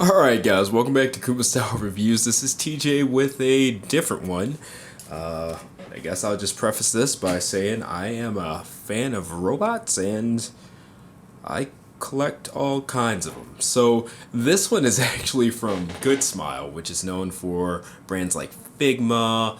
Alright guys, welcome back to Kuma Style Reviews. This is TJ with a different one. I guess I'll just preface this by saying I am a fan of robots and I collect all kinds of them. So this one is actually from Good Smile, which is known for brands like Figma,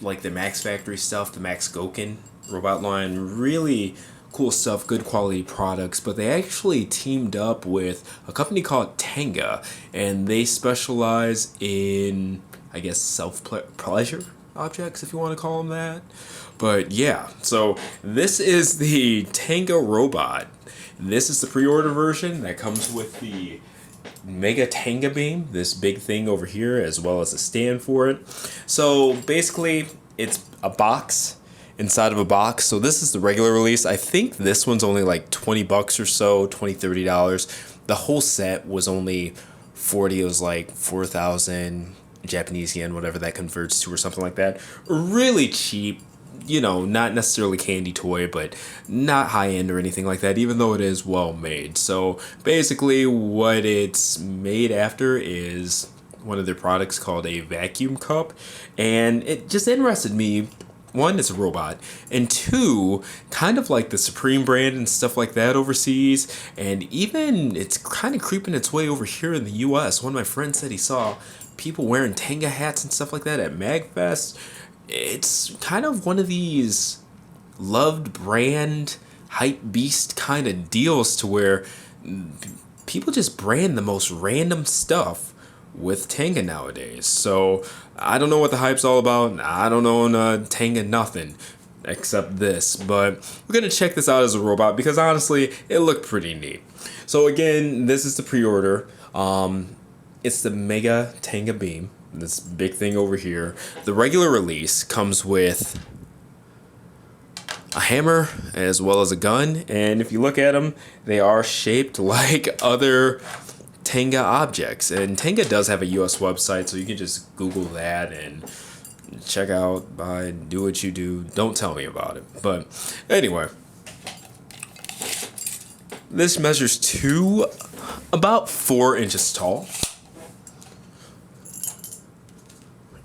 like the Max Factory stuff, the Max Goken robot line. Really cool stuff, good quality products, but they actually teamed up with a company called Tenga, and they specialize in, I guess, self-pleasure objects, if you want to call them that. But yeah, so this is the Tenga robot. This is the pre-order version that comes with the Mega Tenga beam, this big thing over here, as well as a stand for it. So basically, it's a box inside of a box. So this is the regular release. I think this one's only like 20 bucks or so, $20-$30. The whole set was only 40. It was like 4,000 Japanese yen, whatever that converts to, or something like that. Really cheap, you know, not necessarily candy toy, but not high end or anything like that, even though it is well made. So basically what it's made after is one of their products called a vacuum cup, and it just interested me. One, it's a robot, and two, kind of like the Supreme brand and stuff like that overseas, and even it's kind of creeping its way over here in the US. One of my friends said he saw people wearing Tenga hats and stuff like that at MagFest. It's kind of one of these loved brand, hype beast kind of deals to where people just brand the most random stuff with Tenga nowadays. So I don't know what the hype's all about. I don't own Tenga nothing except this, but we're gonna check this out as a robot because honestly it looked pretty neat. So again, this is the pre-order. It's the Mega Tenga beam, this big thing over here. The regular release comes with a hammer as well as a gun, and if you look at them, they are shaped like other Tenga objects, and Tenga does have a US website, so you can just Google that and check out, buy, do what you do. Don't tell me about it. But anyway, this measures to about 4 inches tall.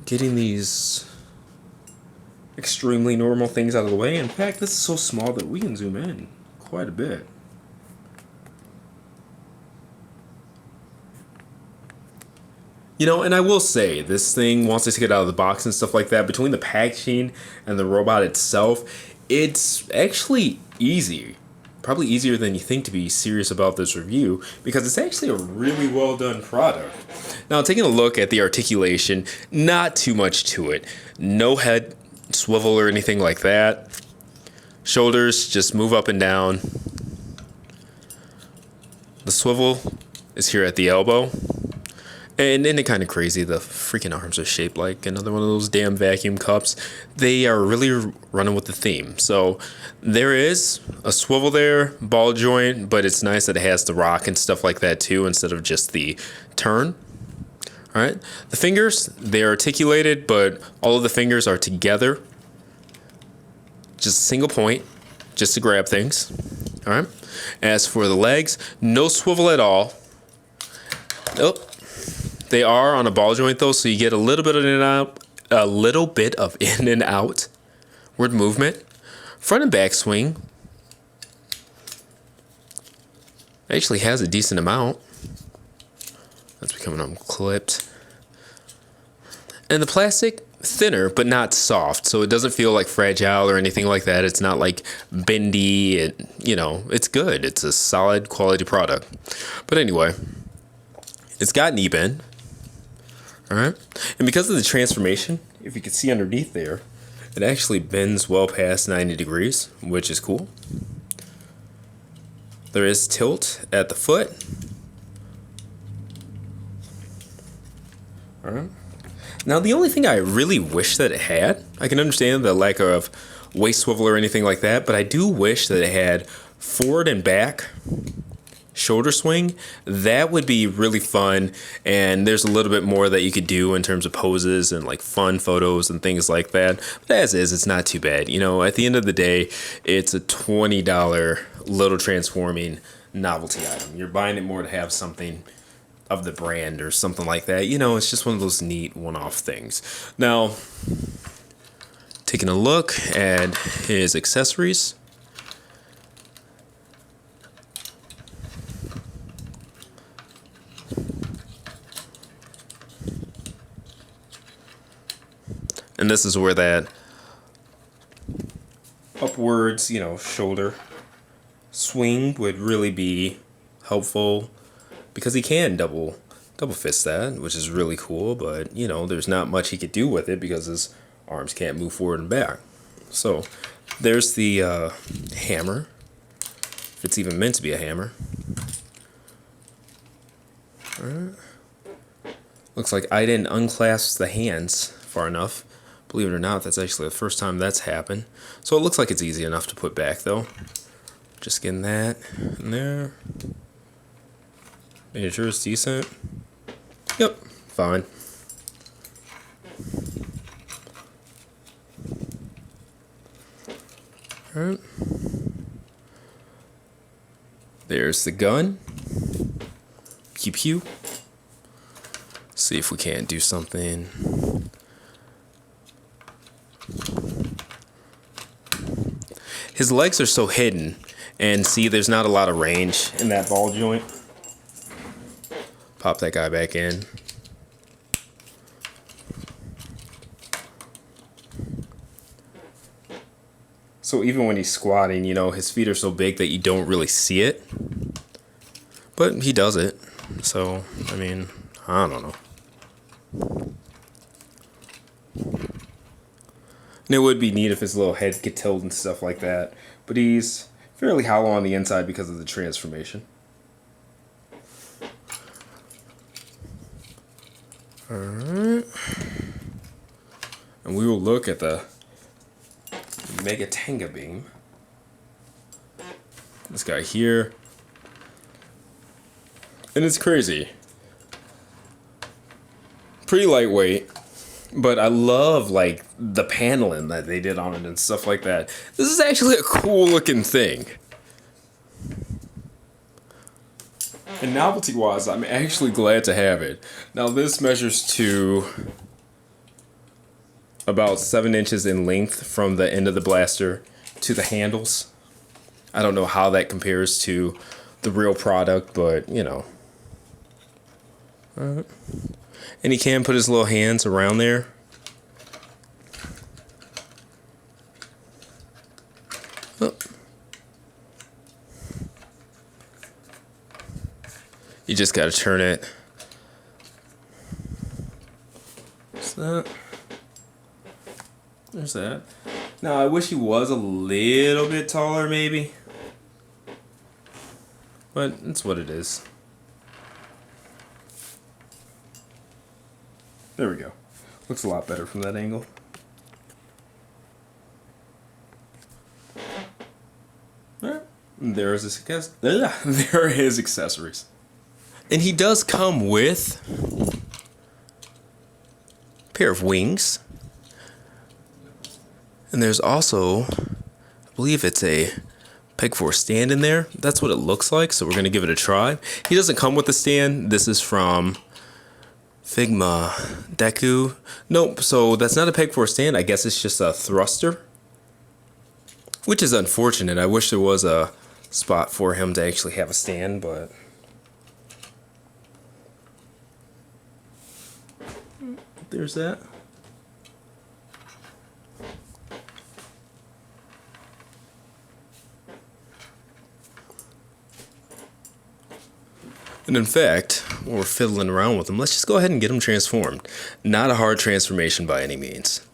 Getting these extremely normal things out of the way. In fact, this is so small that we can zoom in quite a bit. You know, and I will say, this thing, once I take it out of the box and stuff like that, between the packaging and the robot itself, it's actually easy. Probably easier than you think to be serious about this review, because it's actually a really well done product. Now, taking a look at the articulation, not too much to it. No head swivel or anything like that. Shoulders just move up and down. The swivel is here at the elbow. And isn't it kind of crazy? The freaking arms are shaped like another one of those damn vacuum cups. They are really running with the theme. So there is a swivel there, ball joint, but it's nice that it has the rock and stuff like that too, instead of just the turn. All right. The fingers, they're articulated, but all of the fingers are together. Just a single point, just to grab things. All right. As for the legs, no swivel at all. Oh. They are on a ball joint though, so you get a little bit of in and out, in and out word movement. Front and back swing actually has a decent amount. That's becoming unclipped. And the plastic, thinner but not soft, so it doesn't feel like fragile or anything like that. It's not like bendy. It's good. It's a solid quality product. But anyway, it's got knee bend. All right, and because of the transformation, if you can see underneath there, it actually bends well past 90 degrees, which is cool. There is tilt at the foot. All right. Now, the only thing I really wish that it had, I can understand the lack of waist swivel or anything like that, but I do wish that it had forward and back shoulder swing. That would be really fun, and there's a little bit more that you could do in terms of poses and like fun photos and things like that. But as is, it's not too bad. You know, at the end of the day, it's a $20 little transforming novelty item. You're buying it more to have something of the brand or something like that. You know, it's just one of those neat one-off things. Now, taking a look at his accessories. And this is where that upwards, you know, shoulder swing would really be helpful, because he can double fist that, which is really cool, but you know, there's not much he could do with it because his arms can't move forward and back. So there's the hammer, if it's even meant to be a hammer. All right. Looks like I didn't unclasp the hands far enough. Believe it or not, that's actually the first time that's happened. So it looks like it's easy enough to put back though. Just getting that in there. Making sure it's decent. Yep, fine. Alright. There's the gun. Pew pew. See if we can't do something. His legs are so hidden, and see, there's not a lot of range in that ball joint. Pop that guy back in. So even when he's squatting, you know, his feet are so big that you don't really see it. But he does it. So, I mean, I don't know. And it would be neat if his little head could tilt and stuff like that. But he's fairly hollow on the inside because of the transformation. Alright. And we will look at the Mega Tenga beam. This guy here. And it's crazy. Pretty lightweight. But I love, like, the paneling that they did on it and stuff like that. This is actually a cool looking thing. And novelty-wise, I'm actually glad to have it. Now, this measures to about 7 inches in length from the end of the blaster to the handles. I don't know how that compares to the real product, but, you know. Alright. And he can put his little hands around there. Oh. You just gotta turn it. What's that? There's that. Now, I wish he was a little bit taller, maybe. But it's what it is. There we go. Looks a lot better from that angle. Alright. There are his accessories. And he does come with a pair of wings. And there's also, I believe it's a peg for a stand in there. That's what it looks like, so we're going to give it a try. He doesn't come with a stand. This is from Figma Deku. Nope, so that's not a peg for a stand. I guess it's just a thruster, which is unfortunate. I wish there was a spot for him to actually have a stand, but there's that. And in fact, while we're fiddling around with them, let's just go ahead and get them transformed. Not a hard transformation by any means.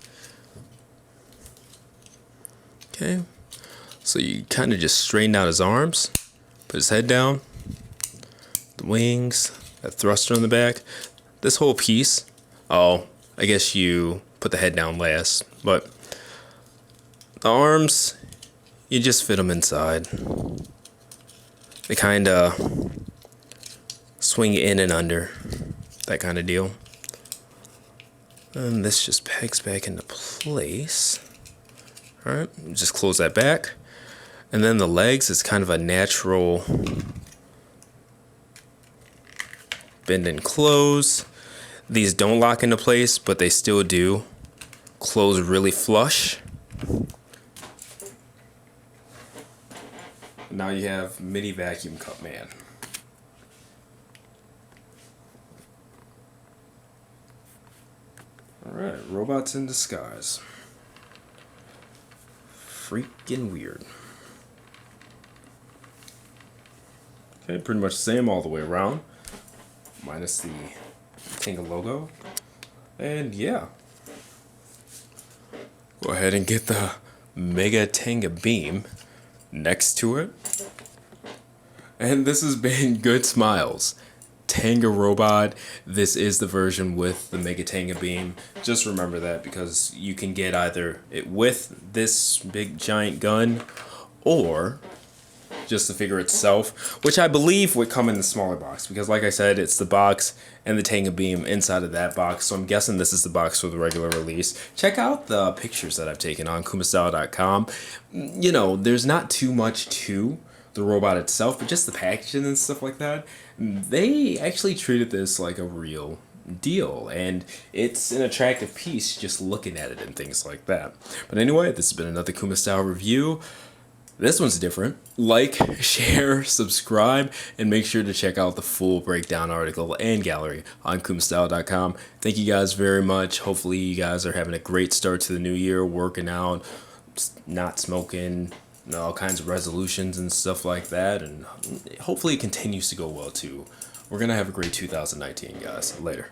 Okay, so you kind of just straighten out his arms, put his head down, the wings, that thruster on the back. This whole piece, oh, I guess you put the head down last, but the arms, you just fit them inside. They kind of swing in and under, that kind of deal. And this just pegs back into place. Alright, just close that back. And then the legs is kind of a natural bend and close. These don't lock into place, but they still do close really flush. Now you have mini vacuum cup man. Alright, robots in disguise. Freaking weird. Okay, pretty much the same all the way around, minus the Tenga logo. And yeah, go ahead and get the Mega Tenga beam next to it. And this has been Good Smiles. Tenga robot. This is the version with the Mega Tenga beam. Just remember that, because you can get either it with this big giant gun or just the figure itself, which I believe would come in the smaller box, because like I said, it's the box and the Tenga beam inside of that box, so I'm guessing this is the box for the regular release. Check out the pictures that I've taken on kumastyle.com. You know, there's not too much to the robot itself, but just the packaging and stuff like that. They actually treated this like a real deal, and it's an attractive piece just looking at it and things like that. But anyway, this has been another Kumastyle review. This one's different. Like, share, subscribe, and make sure to check out the full breakdown article and gallery on kumastyle.com. Thank you guys very much. Hopefully you guys are having a great start to the new year, working out, not smoking, all kinds of resolutions and stuff like that, and hopefully it continues to go well too. We're gonna have a great 2019, guys. Later.